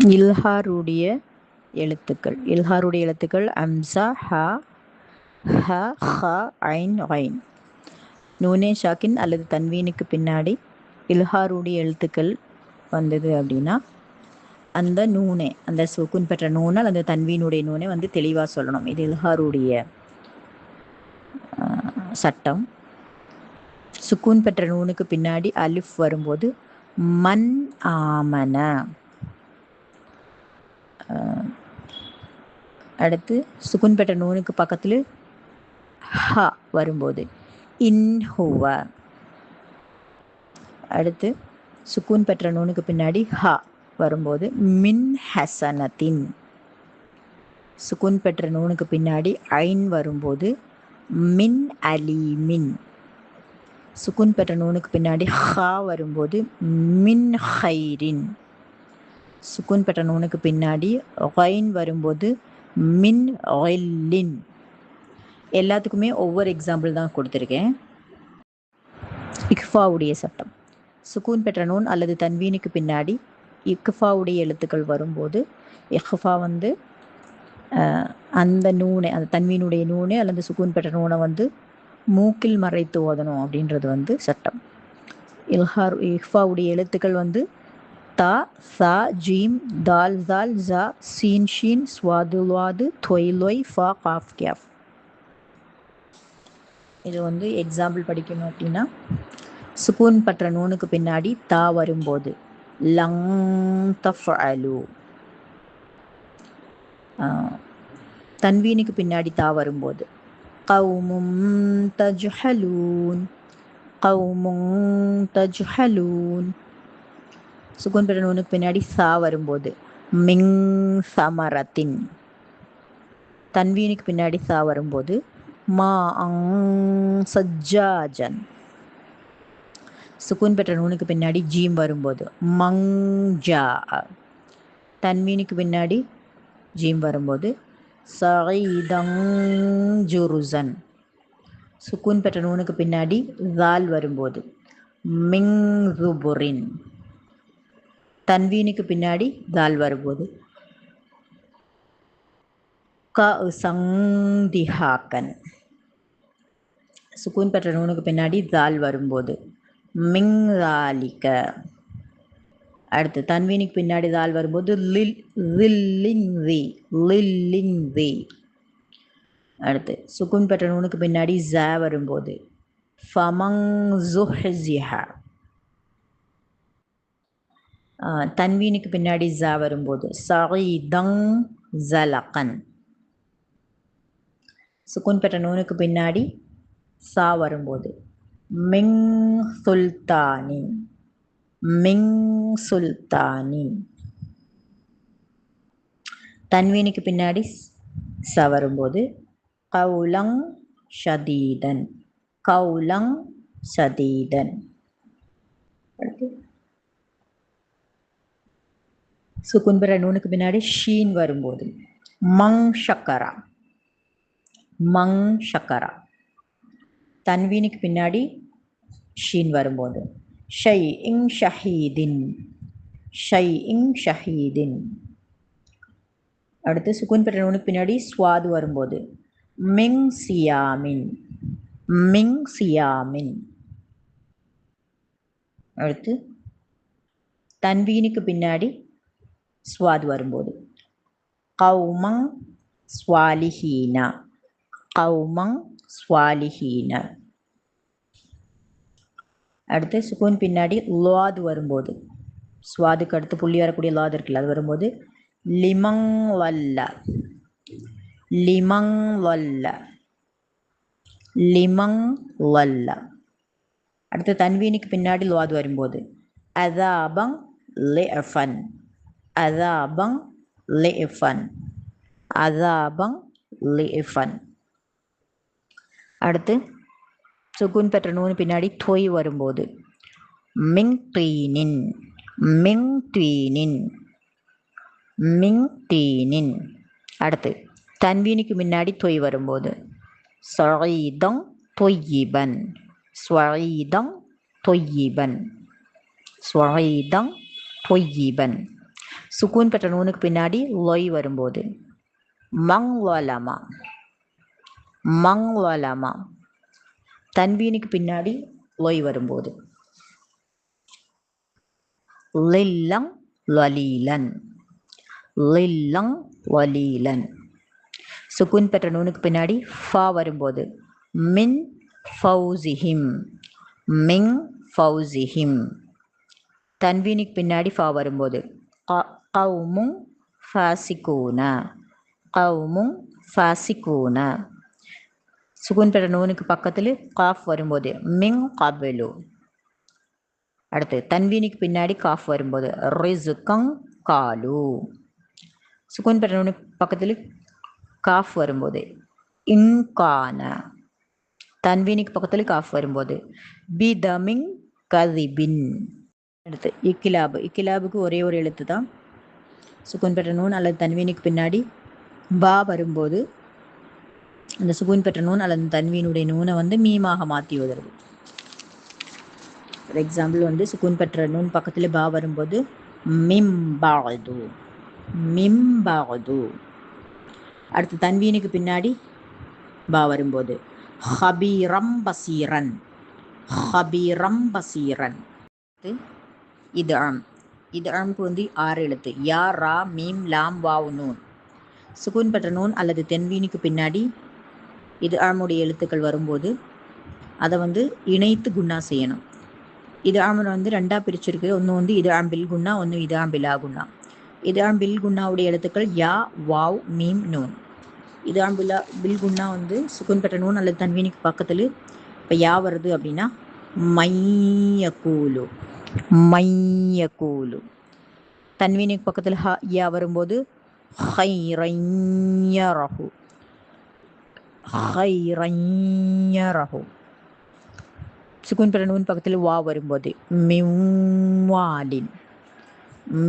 இல்ஹாருடைய எழுத்துக்கள் அம்சா, ஹ, ஹ, ஹ, ஐன், ஐன். நூனே ஷாக்கின் அல்லது தன்வீனுக்கு பின்னாடி இல்ஹாருடைய எழுத்துக்கள் வந்தது அப்படின்னா அந்த நூனே, அந்த சுக்குன் பெற்ற நூனை அந்த தன்வீனுடைய நூனை வந்து தெளிவாக சொல்லணும். இது இல்ஹாருடைய சட்டம். சுக்கூன் பெற்ற நூனுக்கு பின்னாடி அலிஃப் வரும்போது மன் ஆமன. அடுத்து சுக்குன் பெற்ற நூனுக்கு பக்கத்தில் ஹ வரும்போது இன்ஹுவ. அடுத்து சுக்கூன் பெற்ற நூனுக்கு பின்னாடி ஹ வரும்போது மின் ஹசனத்தின். சுக்கூன் பெற்ற நூனுக்கு பின்னாடி ஐன் வரும்போது மின் அலீமின். சுக்குன் பெற்ற நூனுக்கு பின்னாடி ஹா வரும்போது மின் ஹைரின். சுக்குன் பெற்ற நூனுக்கு பின்னாடி ஒயின் வரும்போது மின் ஒயில்லின். எல்லாத்துக்குமே ஒவ்வொரு எக்ஸாம்பிள் தான் கொடுத்துருக்கேன். இக்ஃபாவுடைய சட்டம். சுக்கூன் பெற்ற நூன் அல்லது தன்வீனுக்கு பின்னாடி இக்ஃபாவுடைய எழுத்துக்கள் வரும்போது இக்ஃபா வந்து அந்த நூனை, அந்த தன்வீனுடைய நூனை அல்லது சுக்கூன் பெற்ற நூனை வந்து மூக்கில் மறைத்து ஓதணும் அப்படின்றது வந்து சட்டம். இக்ஃபாவுடைய எழுத்துக்கள் வந்து தா, சா, ஜீம், தால், தால், ஜா, சீன், ஷீன், ஸ்வாது, லுவாது, தொய், லொய், ஃபா, காஃப், கேஃப். இது வந்து எக்ஸாம்பிள் படிக்கணும் அப்படின்னா சுக்கூன் பற்ற நூனுக்கு பின்னாடி தா வரும்போது லங் தஃஅலு. தன்வீனுக்கு பின்னாடி தா வரும்போது கௌமும் தஜ்ஹலூன், கௌமும் தஜ்ஹலூன். சுக்கூன் பெற்ற நூனுக்கு பின்னாடி சா வரும்போது மிங் சமரத்தின். தன்வீனுக்கு பின்னாடி சா வரும்போது மா அங் சஜ்ஜாஜன். சுக்கூன் பெற்ற நூனுக்கு பின்னாடி ஜீம் வரும்போது மங்ஜா. தன்வீனுக்கு பின்னாடி ஜீம் வரும்போது சஈதங் ஜுருசன். சுக்கூன் பெற்ற நூனுக்கு பின்னாடி ஜால் வரும்போது மிங் ஜுபுரின். தன்வீனுக்கு பின்னாடி தால் வரும்போது கசங்திஹாக்கன். சுக்கூன் பெற்ற நூனுக்கு பின்னாடி தால் வரும்போது மிங் ராலிக. அடுத்து தன்வீனுக்கு பின்னாடி தால் வரும்போது லில்லிங்தி. அடுத்து சுக்கூன் பெற்ற நூனுக்கு பின்னாடி ஜா வரும்போது ஃபமங் ஜுஹ்ஸிஹ. தன்வீனுக்கு பின்னாடி ஜா வரும்போது சஈதங் ஜலகன். சுக்கூன் பெற்ற நூனுக்கு பின்னாடி சா வரும்போது மிங் சுல்தானி, மிங் சுல்தானி. தன்வீனுக்கு பின்னாடி ச வரும்போது கௌலங் ஷதீதன், கௌலங் ஷதீதன். சுக்கூன் பெற்ற நூனுக்கு பின்னாடி ஷீன் வரும்போது மங் ஷக்கரா, மங் ஷக்கரா. தன்வீனுக்கு பின்னாடி ஷீன் வரும்போது ஷை இங் ஷஹீதின், ஷை இங் ஷஹீதின். அடுத்து சுக்கூன் பெற்ற நூனுக்கு பின்னாடி ஸ்வாது வரும்போது மிங் சியாமின், மிங் சியாமின். அடுத்து தன்வீனுக்கு பின்னாடி ஸ்வாது வரும்போது கௌமங் ஸ்வாலிஹீனா, கௌமங் ஸ்வாலிஹீன. அடுத்து சுக்கூன் பின்னாடி லாது வரும்போது ஸ்வாதுக்கு அடுத்து புள்ளி வரக்கூடிய லாது இருக்குல்ல, அது வரும்போது லிமங் வல்ல, லிமங் வல்ல, லிமங் வல்ல. அடுத்து தன்வீனுக்கு பின்னாடி லாது வரும்போது அதாபங் லிஃபன், அதாபங் லிஃபன், அதாபங் லிஃபன். அடுத்து சுக்கூன் பெற்ற நூனு பின்னாடி தொய் வரும்போது மிங் தீனின், மிங் தீனின், மிங் தீனின். அடுத்து தன்வீனுக்கு முன்னாடி தொய் வரும்போது ஸ்வஈதங் தொய்யிபன், ஸ்வஈதங் தொய்யிபன், ஸ்வஈதங் தொய்யிபன். சுக்கூன் பெற்ற நூனுக்கு பின்னாடி லொய் வரும்போது மங்வலமா மங்வலமா. தன்வீனுக்கு பின்னாடி லொய் வரும்போது லில்லங் லலீலன் லில்லங் வலீலன். சுக்கூன் பெற்ற நூனுக்கு பின்னாடி ஃபா வரும்போது மின் ஃபௌசிஹிம் மிங் ஃபௌசிஹிம். தன்வீனுக்கு பின்னாடி ஃபா வரும்போது கௌமுங் ஃபாசிகூன கௌமுங் ஃபாசிகூன. சுகுன் பெற்ற நூனுக்கு பக்கத்தில் காஃப் வரும்போது மிங் கபிலு. அடுத்து தன்வீனுக்கு பின்னாடி காஃப் வரும்போது ரிசுகங் காலு. சுகுன் பெற்ற நூனுக்கு பக்கத்தில் காஃப் வரும்போது இன்கான. தன்வீனுக்கு பக்கத்தில் காஃப் வரும்போது பிதமிங் கதிபின். அடுத்து இக்கிலாபு. இக்கிலாபுக்கு ஒரே ஒரு எழுத்து தான். சுகுன் பெற்ற நூன் அல்லது தன்வீனுக்கு பின்னாடி பா வரும்போது அந்த சுகுன் பெற்ற நூன் அல்லது தன்வீனுடைய நூனை வந்து மீமாக மாற்றி வருது. ஃபார் எக்ஸாம்பிள் சுகுன் பெற்ற நூன் பக்கத்தில் பா வரும்போது மிம்பாது மிம்பாது. அடுத்து தன்வீனுக்கு பின்னாடி பா வரும்போது ஹபீரம் பசீரன் ஹபீரம் பசீரன். இது இதுக்கு 6 எழுத்து. யா ரா மீம் லாம் வாவ் நூன். சுகுன் பெற்ற நூன் அல்லது தென்வீனுக்கு பின்னாடி இது ஆமுடைய எழுத்துக்கள் வரும்போது அதை இணைத்து குன்னா செய்யணும். இது ஆமன் 2ஆக பிரிச்சிருக்கு. ஒன்று இது ஆம்பில் குன்னா, ஒன்று இது ஆம்பிலா குன்னா. இது ஆம்பில் குன்னாவுடைய எழுத்துக்கள் யா வாவ் மீம் நூன். இது ஆம்பிலா பில் குன்னா சுகுன் பெற்ற நூன் அல்லது தன்வீனுக்கு பக்கத்தில் இப்போ யா வருது அப்படின்னா மையக்கூலு மையக்கூலு. தன்வீனுக்கு பக்கத்தில் ஹ யா வரும்போது ஹைரஹு ஹைரஹு. சுகுன் பெற்ற நூன் பக்கத்தில் வா வரும்போது மிவ்வாலின்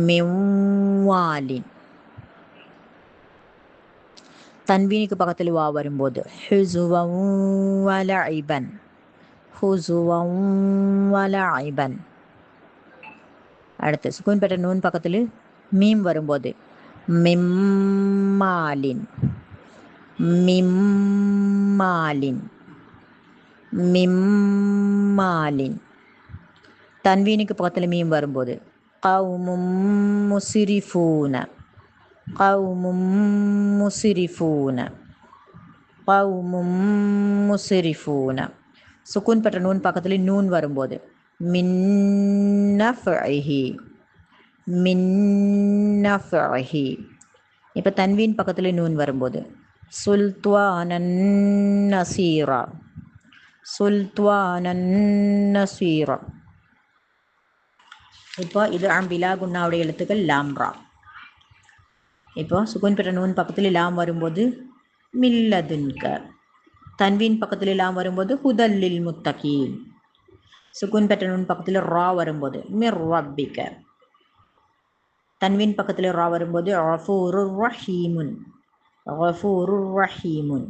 மிவ்வாலின். தன்வீனுக்கு பக்கத்தில் வா வரும்போது ஹுசுவன் வலஇபன் ஹுசுவன் வலஇபன். அடுத்து சுகுன் பெற்ற நூன் பக்கத்தில் மீம் வரும்போது மிம்மாலின் மிம்மாலின் மிம்மாலின். தன்வீனுக்கு பக்கத்தில் மீம் வரும்போது கௌமும் முஸ்ரிஃபூன கௌமும் முஸ்ரிஃபூன கௌமும் முஸ்ரிஃபூன. சுகுன் பெற்ற நூன் பக்கத்தில் நூன் வரும்போது மின்னஃபஹி மின்னஃபஹி. இப்போ தன்வீன் பக்கத்தில் நூன் வரும்போது சுல்த்வானன் நசீரா சுல்த்வானன் நசீரா. இப்போ இது ஆம்பிலா குன்னாவுடைய எழுத்துக்கள் லாம்ரா. இப்போ சுகுன் பெற்ற நூன் பக்கத்தில் லாம் வரும்போது மில்லதுன்க. தன்வீன் பக்கத்தில் லாம் வரும்போது ஹுதல்லில் முத்தகீன். சுகுன் பெற்ற நூன் பக்கத்தில் ரா வரும்போது மிர் ரப்பிக. தன்வீன் பக்கத்தில் ரா வரும்போது கஃபூருர் ரஹீமுன் கஃபூருர் ரஹீமுன்.